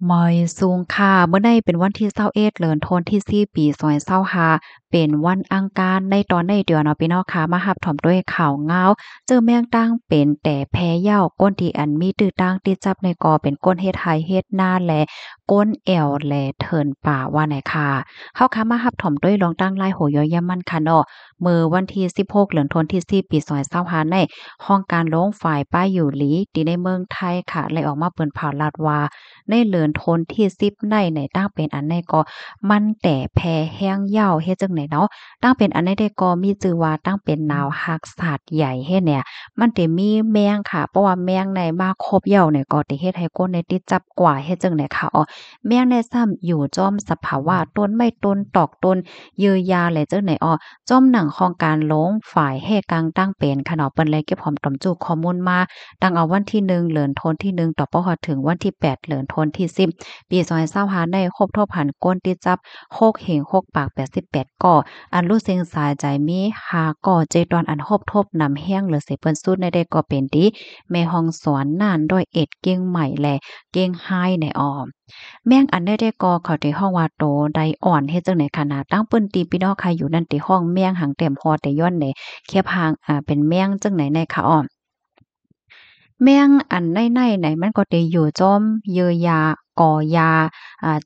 มอยสูงค่ะเมื่อใดเป็นวันที่21เดือนธันวาคมที่4ปี2025เป็นวันอังคารในตอนในเดือนเนาะพี่น้องค่ะมารับถอมด้วยข่าวงาวเจอแมงตั้งเป็นแต่แพ้เหย้าก้นที่อันมีตื้อตั้งที่จับในกอเป็นก้นเฮ็ดไห้เฮ็ดนาและก้นแอวและเทินป่าว่าไหนค่ะเฮาค่ะมารับถอมด้วยลองตั้งลายโหยอย่ามันค่ะเนาะมื้อวันที่16เดือนธันวาคมที่4ปี2025ในห้องการโรงฝ่ายป้ายอยู่หลีที่ในเมืองไทยค่ะเลยออกมาเปิ้นเผาลาดว่า ในเหลือนทนที่10ในตั้งเป็นอันในก็มันแต่แพ้แห้งเหย้าเฮ็ดจังไหนเนาะตั้งเป็นอันในได้ก็มีชื่อว่าตั้งเป็นนาวฮักษาดใหญ่เฮ็ดเนี่ยมันสิมีแมงค่ะเพราะว่าแมงในมาครบเหย้าเนี่ยก็สิเฮ็ดให้คนในติดจับกว่าเฮ็ดจังไหนค่ะอ้อแมงในซ้ำอยู่จอมสภาวะต้นไม้ต้นตอกต้นเยือยาแหละจังไหนอ้อจอมหนังของการหลงฝ่ายแห่กลางตั้งเป็นค่ะเนาะเปิ้นเลยเก็บหอมตอมจูข้อมูลมา ตั้งเอาวันที่1เดือนธันวาคมที่1ต่อบ่ฮอดถึงวันที่8เดือนธันวาคมที่10ปี2025ได้ครบทบหันก้นที่จับโคกเหงโคกปาก88ก่ออันรู้เซ็งสายใจมี5ก่อเจตอนอันครบทบนำแห้งเหลือสิเปิ้นสุดในได้ก็เป็นที่แม่ฮองสวนน่านร้อยเอ็ดเกียงใหม่และเกียงไฮ้ในอ้อมแม่งอันได้ก็เขาที่ห้องว่าโตไดอ่อนเฮ็ดจังได๋คะนะตั้งเปิ้นตีพี่น้องใครอยู่นั่นติห้องแม่งหังแต้มฮอดแต่ย้อนในเคียบหางเป็นแม่งจังไหนในคะอ้อ แม่งอันในไหนมันก็ได้อยู่จอมเยือยาก่อยา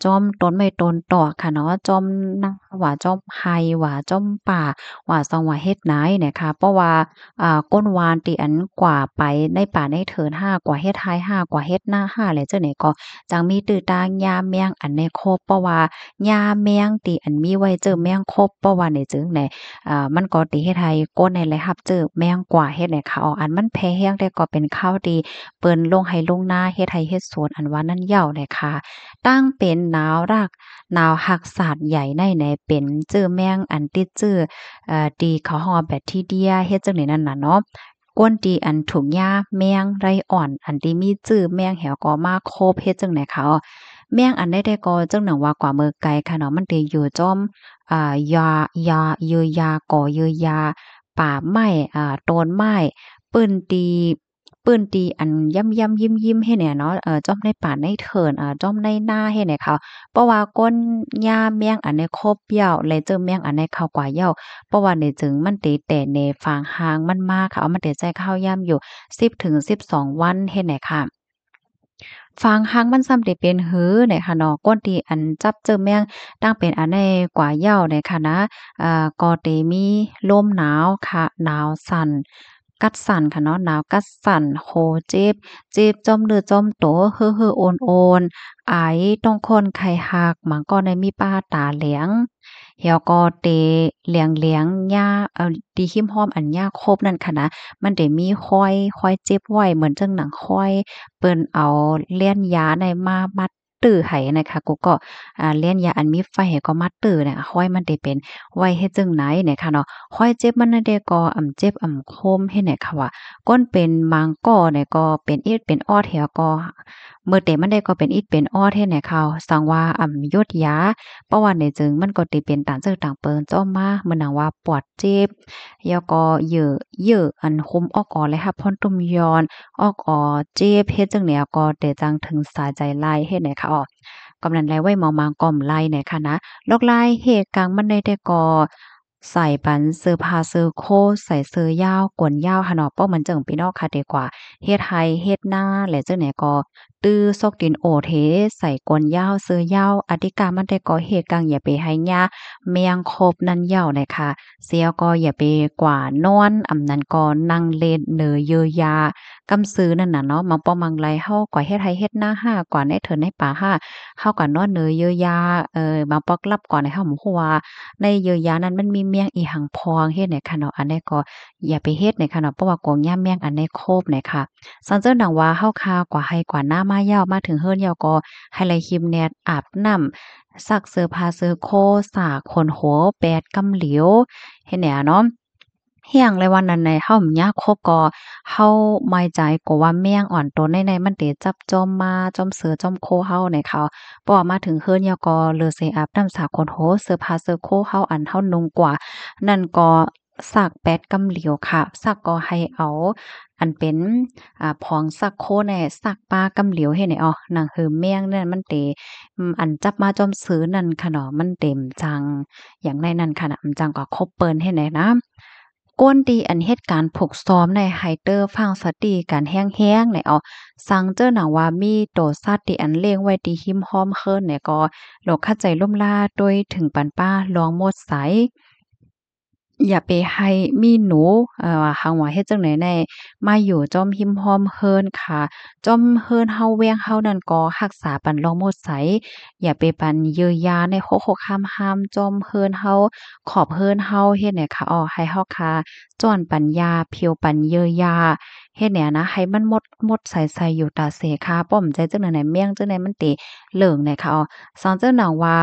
จอมต้นไม้ต้นตอกค่ะเนาะจอมนาว่าจอมไร่ว่าจอมป่าว่าซองว่าเฮ็ดนาเนี่ยค่ะเพราะว่าก้นวานติอันกว่าไปในป่าในเถินห้ากว่าเฮ็ดไร่ห้ากว่าเฮ็ดนาห้าแล้วจังได๋ก็จังมีตื้อตางยามแมงอันในครบเพราะว่ายามแมงติอันมีไว้เจอแมงครบเพราะว่าในจึงไหน มันก็ติเฮ็ดให้ก้นในเลยรับเจอแมงกว่าเฮ็ดให้เขาอันมันแพ้แห้งแต่ก็เป็นข้าวดีเปิ้นลงไห้ลงนาเฮ็ดไห้เฮ็ดสวนอันว่านั้นเหย้าเลยค่ะตั้งเป็นนาวรากนาวหักศาสตร์ใหญ่ในเป็นชื่อแมงอันติดชื่อที่เขาฮ้อแบคทีเรียเฮ็ดจังได๋นั่นน่ะเนาะก้นที่อันถูกหญ้าแมงไรอ่อนอันที่มีชื่อแมงแหวก็มาโคบเฮ็ดจังได๋คะแมงอันใดๆก็จังหนังว่ากว่าเมือไกลค่ะเนาะมันสิอยู่จ้อม ยายาเยือยาก่อเยือยาป่าไม้ต้นไม้ปื้นตีปื้นตีอันย่ำๆยิ้มๆให้เนี่ยเนาะจ้อมในป่าในเถินจ้อมในนาให้เนี่ยค่ะเพราะว่าก้นหญ้าแมงอันนี้ครบเหย้าและเจอแมงอันนี้เข้ากว่าเหย้าเพราะว่านี่จึงมันติแต่ในฟางหางมันมาค่ะเอามันติใจข้าวย่ำอยู่10 ถึง 12วันเฮ็ดไหนค่ะ ฟางหางมันซ้ำได้เป็นหือเนี่ยค่ะเนาะก้นที่อันจับเจอแมงตั้งเป็นอันได้กว่าเหย้าเนี่ยค่ะนะก็เตมีลมหนาวค่ะหนาวสั่นกัดสั่นค่ะเนาะหนาวกัดสั่นโฮเจ็บเจ็บจ้อมเลือดจ้อมโตเฮ่อๆโอนๆไอต้องคนไข้หักหมันก็ได้มีป้าตาเหลียงเหี่ยวก็เตเหลียงๆหญ้าดีขิมฮ้อมอันหญ้าครบนั่นค่ะนะมันได้มีค่อยเจ็บไว้เหมือนจังหนังค่อย เปิ้นเอาเลี่ยนยาในมามัดตื้อให้นะคะกูก็เลี่ยนยาอันมีไฟให้ก็มัดตื้อเนี่ยห้อยมันได้เป็นไว้เฮ็ดจั่งไหนเนี่ยค่ะเนาะห้อยเจ็บมันนั่นเดก็เจ็บคมเฮ็ดให้ค่ะว่าก้นเป็นมังก้อเนี่ยก็เป็นอิดเป็นออดแถวก็มื้อเตมันได้ก็เป็นอิดเป็นออดเฮ็ดให้เขาสังว่ายดยาเพราะว่าเนี่ยจึงมันก็ติเป็นต่างเจอต่างเปิงจ้อมมาเหมือนหนังว่าปวดเจ็บแล้วก็เยอะอันคุมออกออเลยค่ะพ่นตุ่มยอน ออกเจ็บเฮ็ดจั่งเหนียก็แต่จังถึงสาใจไล่เฮ็ดไหนคะกำนันไลไว้มอมางก่อมไล่ไหนคะนะลอกไล่เหตุกลางมันได้แต่ก็ใส่ปันเสื้อผ้าเสื้อโคตใส่เสื้อยาวกวนยาวหั้นเนาะเป้ามันจั่งพี่น้องค่ะดีกว่าเฮ็ดไห้เฮ็ดนาและจั่งไหนก็ตื้อซอกดินโอเทใส่กวนยาวเสื้อยาวอธิกามันได้ก่อเหตุกลางอย่าไปให้ยาแมงคบนั่นเหย้าน่ะค่ะเสียก็อย่าไปกว่านอนนั้นก็นั่งเล่นเนอเยอยา กำซื้อนั่นน่ะเนาะมังป้อมังไรเฮากว่าเฮ็ดไร่เฮ็ดนาห้ากว่าในเถินในป่าห้าเฮากว่าน้อเนอเยอะยาบางปอกลับก่อนให้เฮาฮู้ว่าในเยอะยานั้นมันมีเมียงอีหังพองเฮ็ดให้ค่ะเนาะอันนี้ก็อย่าไปเฮ็ดในค่ะเนาะเพราะว่ากงย่ามแมงอันนี้โคบเนี่ยค่ะซันเจิ้นดังว่าเฮาคากว่าให้กว่าหน้ามาเหย้ามาถึงเฮิรนเหย้าก็ให้ไลคิมแนดอาบน้ำซักเสื้อผ้าเสื้อโคสากขนหัวแปดกำเหลียวเฮ็ดแนวเนาะ เฮียงเลยวันนั้นในเฮาอยากคบก็เฮาไม่ใจก็ว่าแมงอ่อนตัวในมันเตจับจอมมาจอมเสือจอมโคเฮาในเขาพอมาถึงเฮือนยาก็เลือเสอาบน้ำสาคนโหเสื้อผ้าเสื้อโคเฮาอันเฮานุ่งกว่านั่นก็ สักแปดกำเหลียวค่ะสักก็ให้เอาอันเป็นผองสักโคนเนี่ยสักปลากำเหลียวเฮ็ดให้อ้อหนังหือแมงเนี่ยมันเตอันจับมาจอมซื้อนั่นค่ะเนาะมันเต็มจังอย่างในนั้นค่ะน่ะมันจังก็ครบเปิ้นเฮ็ดให้นะก้นตีอันเฮ็ดการผูกซ้อมในไฮเตอร์ฟังสติการแห้งๆเนี่ยเอาสังเจอหนังว่ามีโตสัตว์ที่อันเลี้ยงไว้ที่หิมห้อมเคินเนี่ยก็โลกเข้าใจล่มล่าโดยถึงปันป้าลองหมดไส อย่าไปให้มีหนูหังว่าเฮ็ดจั่งใดแน่มาอยู่จ้อมหิมห้อมเฮินค่ะจ้อมเฮินเฮาแวงเฮานั่นก็รักษาปันลองโมดไสอย่าไปปันเยื้อยาในโคกๆห้ามๆจ้อมเฮินเฮาขอบเฮินเฮาเฮ็ดให้ค่ะให้เฮาค่ะจ้อนปัญญาเพียวปันเยื้อยาเฮ็ดเนี่ยนะให้มันหมดใสๆอยู่ตาเสค่ะป้อมใจจั่งใดแหนเมี่ยงจั่งใดมันติเหลิงเนี่ยค่ะสังเจ้าหนังว่า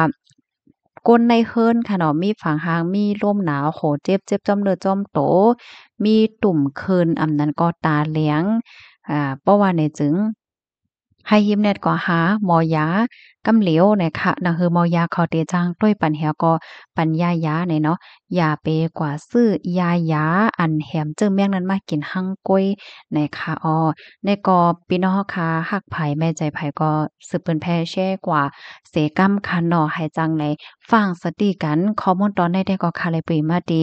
ก้นในเฮิรนค่ะเนาะมีฝางหางมีลมหนาวโหเจ็บจ้อมเลือดจ้อมโตมีตุ่มเคินอำนั้นก็ตาเหลียงเพราะว่าเนี่ยจึงให้ยิมเน็ตก็หาหมอยากำเหลวเนี่ยค่ะนั่นคือหมอยาเขาเตจางต้วยปันเหียก็ปัญญายาเนี่ยเนาะอย่าไปกว่าซื้อยาอันแหมเจิงเมี่ยงนั้นมากินหั่งก้วยในค่ะในก็พี่น้องเฮาค่ะฮักไผแม่ใจไผก็สืบเปิ้นแพ่แชร์กว่าเสกรรมค่ะเนาะให้จังในฟังสติกันข้อมูลตอนใดได้ก็ค่ะเลยปรีมาดี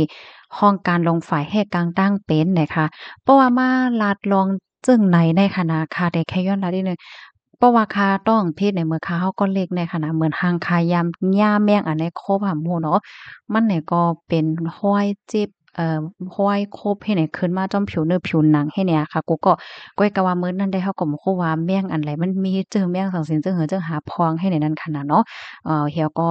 ห้องการลงฝ่ายแหกกลางตั้งเป็นนะคะเพราะว่ามาลาดลองจึงในคณะค่ะแต่แค่ย้อนลัดนิดหนึ่ง เพราะว่าคาต้องเทศในเมืองคาเฮาก็เล็กในขณะเหมือนหางคายามย่าแม่งอันในโคบหำหูเนาะมันเนี่ยก็เป็นห้อยจิบห้อยโคบให้ไหนขึ้นมาจ้อมผิวเนื้อผิวหนังให้เนี่ยค่ะกูก็ก้อยกะว่ามื้อนั้นได้เฮาก็บ่ฮู้ว่าแม่งอันใดมันมีเจอแม่งสังสินเจิงเหิอเจิงหาพองให้ในนั้นขนาดเนาะเหี่ยวก็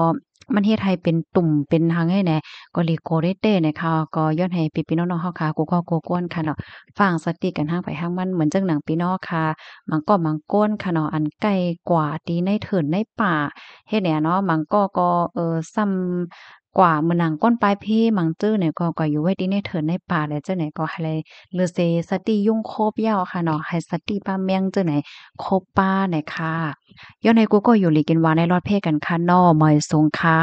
มันเฮ็ดให้เป็นตุ่มเป็นหังให้แหน่ก็ลิโกเรเต้นะคะก็ย้อนให้พี่ๆน้องๆเฮาค่ะกูก็โกกวนค่ะเนาะฟังสติกันทางไปทางมันเหมือนจังหนังพี่น้องค่ะ มันก็มังก้นค่ะเนาะอันไกลกว่าตีในเถินในป่าเฮ็ดแหน่เนาะมันก็ซ้ำกว่ามื้อหนังก้นปลายพี่มังจื้อเนี่ยก็อยู่ไว้ที่ในเถินในป่าแล้วจังไหนก็ให้เลยลือเซสติยุ่งโคบยาวค่ะเนาะให้สติป้าเมียงจังไหนโคบป้าเนี่ยค่ะย้อนให้กูก็อยู่หลีกินวาในรอดเพกันค่ะเนาะมอยสูงค่ะ